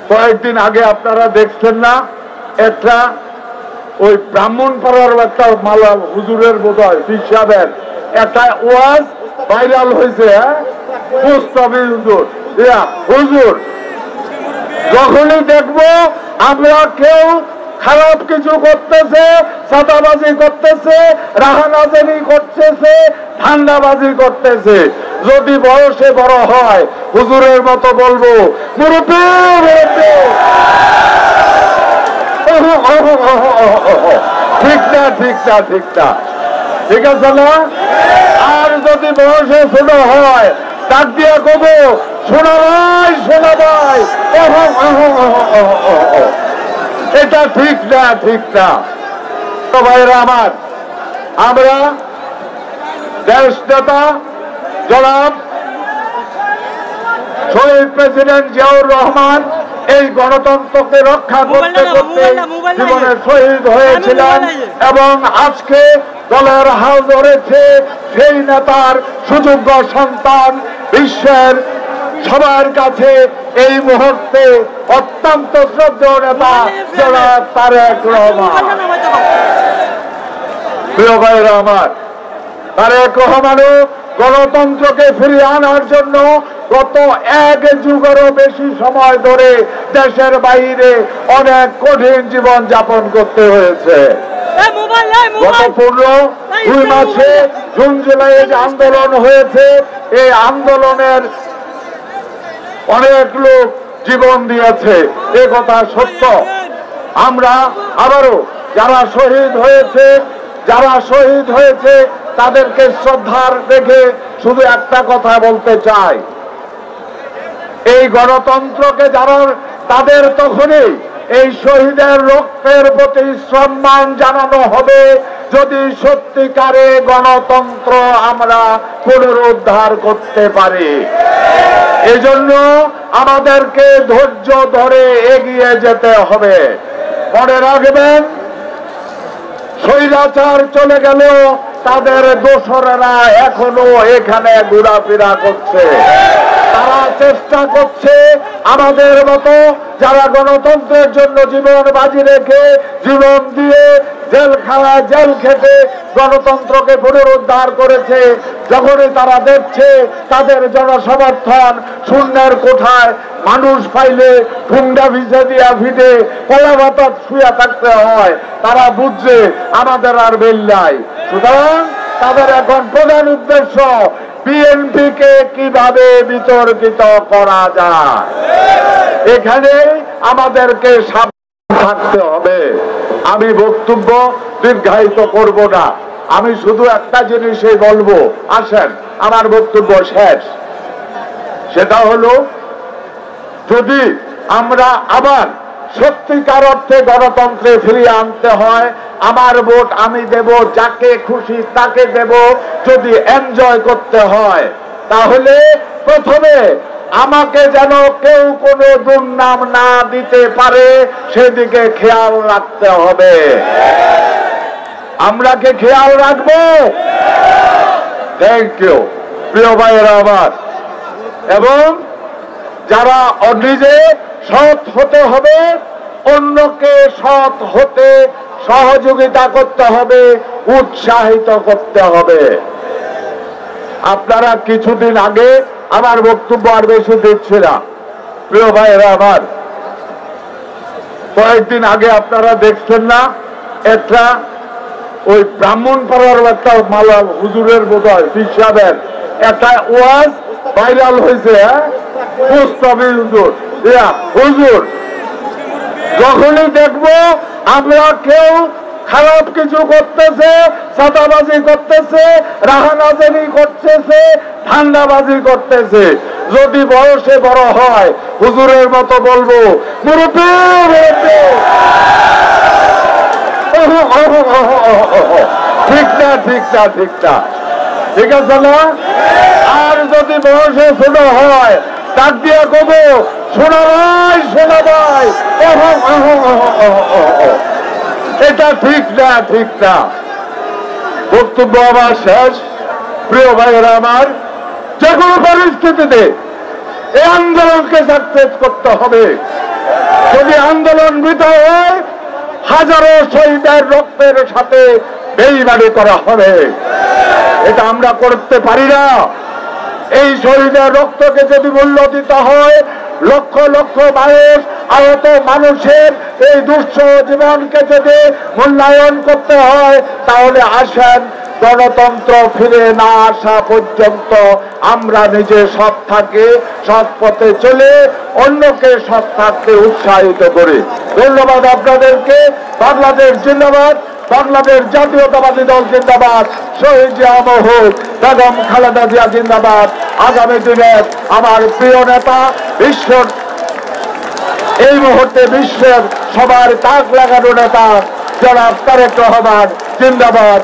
কয়েকদিন আগে আপনারা দেখছেন না, একটা ওই ব্রাহ্মণপাড়ার একটা মালা হুজুরের বোধহয় পীর সাহেবের একটা ওয়াজ ভাইরাল হয়েছে। মুস্তাফি হুজুর, হুজুর যখনই দেখবো আমরা কেউ খারাপ কিছু করতেছে, চাঁদাবাজি করতেছে, রাহানাজারি করতেছে, ঠান্ডাবাজি করতেছে, যদি বয়সে বড় হয় হুজুরের মতো বলবো মুরব্বি মুরব্বি, ঠিক না ঠিক না ঠিক না, ঠিক আছে না? আর যদি বয়সে ছোট হয় ডাক দিয়া কব শোনা ভাই শোনা ভাই, এটা ঠিক না ঠিক না। ভাইরা আমার, আমরা দেশ নেতা জনাব শহীদ প্রেসিডেন্ট জিয়াউর রহমান এই গণতন্ত্রকে রক্ষা করতে করতে জীবনে শহীদ হয়েছিলেন এবং আজকে দলের হাল ধরেছে সেই নেতার সুযোগ্য সন্তান, বিশ্বের সবার কাছে এই মুহূর্তে অত্যন্ত শ্রদ্ধেয় নেতা জনাব তারেক রহমান। প্রিয় ভাইরা আমার, তারেক রহমানও গণতন্ত্রকে ফিরিয়ে আনার জন্য গত 1 যুগেরও বেশি সময় ধরে দেশের বাইরে অনেক কঠিন জীবন যাপন করতে হয়েছে। গত 15-2 মাসে জুন জুলাই যে আন্দোলন হয়েছে, এই আন্দোলনের অনেক লোক জীবন দিয়েছে, এ কথা সত্য। আমরা আবারও যারা শহীদ হয়েছে তাদেরকে শ্রদ্ধার রেখে শুধু একটা কথা বলতে চাই, এই গণতন্ত্রকে যারা তাদের তখনই এই শহীদের রক্তের প্রতি সম্মান জানানো হবে যদি সত্যিকারে গণতন্ত্র আমরা পুনরুদ্ধার করতে পারি। এজন্য আমাদেরকে ধৈর্য ধরে এগিয়ে যেতে হবে। মনে রাখবেন, স্বৈরাচার চলে গেলেও তাদের দোসরেরা এখনো এখানে ঘোরাফেরা করছে। তারা চেষ্টা করছে আমাদের মতো যারা গণতন্ত্রের জন্য জীবন বাজি রেখে জীবন দিয়ে জেলখানায় জেল খেটে গণতন্ত্রকে পুনরুদ্ধার করেছে, যখনই তারা দেখছে তাদের জনসমর্থন শূন্যের কোঠায় মানুষ পাইলে ঠুঙ্গা ভিজে দিয়া ভিজে কলা ভাতা শুয়ে থাকতে হয়, তারা বুঝছে আমাদের আর বেল নাই। সুতরাং তাদের এখন প্রধান উদ্দেশ্য বিএনপিকে কিভাবে বিতর্কিত করা যায়, এখানে আমাদেরকে সাবধান থাকতে হবে। আমি বক্তব্য দীর্ঘায়িত করব না, আমি শুধু একটা জিনিসই বলবো, আসেন আমার বক্তব্য শেষ। সেটা হলো, যদি আমরা আবার সত্যিকার অর্থে গণতন্ত্রে ফিরিয়ে আনতে হয়, আমার ভোট আমি দেব, যাকে খুশি তাকে দেব, যদি এনজয় করতে হয় তাহলে প্রথমে আমাকে যেন কেউ কোনো দুর্নাম না দিতে পারে সেদিকে খেয়াল রাখতে হবে। আমরা কি খেয়াল রাখবো? থ্যাংক ইউ প্রিয় ভাইয়েরা আমার। এবং যারা নিজে সৎ হতে হবে, অন্যকে সৎ হতে সহযোগিতা করতে হবে, উৎসাহিত করতে হবে। আপনারা কিছুদিন আগে, আমার বক্তব্য আর বেশি দিচ্ছি না প্রিয় ভাইয়েরা আমার, কয়েকদিন আগে আপনারা দেখছেন না, একটা ওই ব্রাহ্মণপাড়ার একটা মালা হুজুরের বোধহয় পীর সাহেবের একটা ওয়াজ ভাইরাল হয়েছে। মুস্তাফি হুজুর, হুজুর যখনই দেখবো আমরা কেউ খারাপ কিছু করতেছে, চাঁদাবাজি করতেছে, রাহানাজারি করতেছে, ঠান্ডাবাজি করতেছে, যদি বয়সে বড় হয় হুজুরের মতো বলবো মুরব্বি মুরব্বি, ঠিক না ঠিক না ঠিক না, ঠিক আছে না? আর যদি বয়সে ছোট হয় ডাক দিয়া কব শোনা ভাই শোনা ভাই, এটা ঠিক না ঠিক না। বক্তব্য আমার শেষ। প্রিয় ভাইয়েরা আমার, যে কোনো পরিস্থিতিতে এই আন্দোলনকে সাকসেস করতে হবে। যদি আন্দোলন বিফল হয় হাজারো শহীদের রক্তের সাথে বেইমানি করা হবে। এটা আমরা করতে পারি না। এই শহীদের রক্তকে যদি মূল্য দিতে হয়, লক্ষ লক্ষ মানুষ আহত মানুষের এই দুঃসহ জীবনকে যদি মূল্যায়ন করতে হয়, তাহলে আসেন গণতন্ত্র ফিরে না আসা পর্যন্ত আমরা নিজে সৎ থাকি, সৎ পথে চলে অন্যকে সৎ থাকতে উৎসাহিত করি। ধন্যবাদ আপনাদেরকে। বাংলাদেশ জিন্দাবাদ, বাংলাদেশ জাতীয়তাবাদী দল জিন্দাবাদ, শহীদ জিয়া হোক, বেগম খালেদা জিয়া জিন্দাবাদ। আগামী দিনে আমার প্রিয় নেতা বিশ্বর এই মুহূর্তে বিশ্বের সবার তাক লাগানো নেতা জনাব তারেক রহমান জিন্দাবাদ।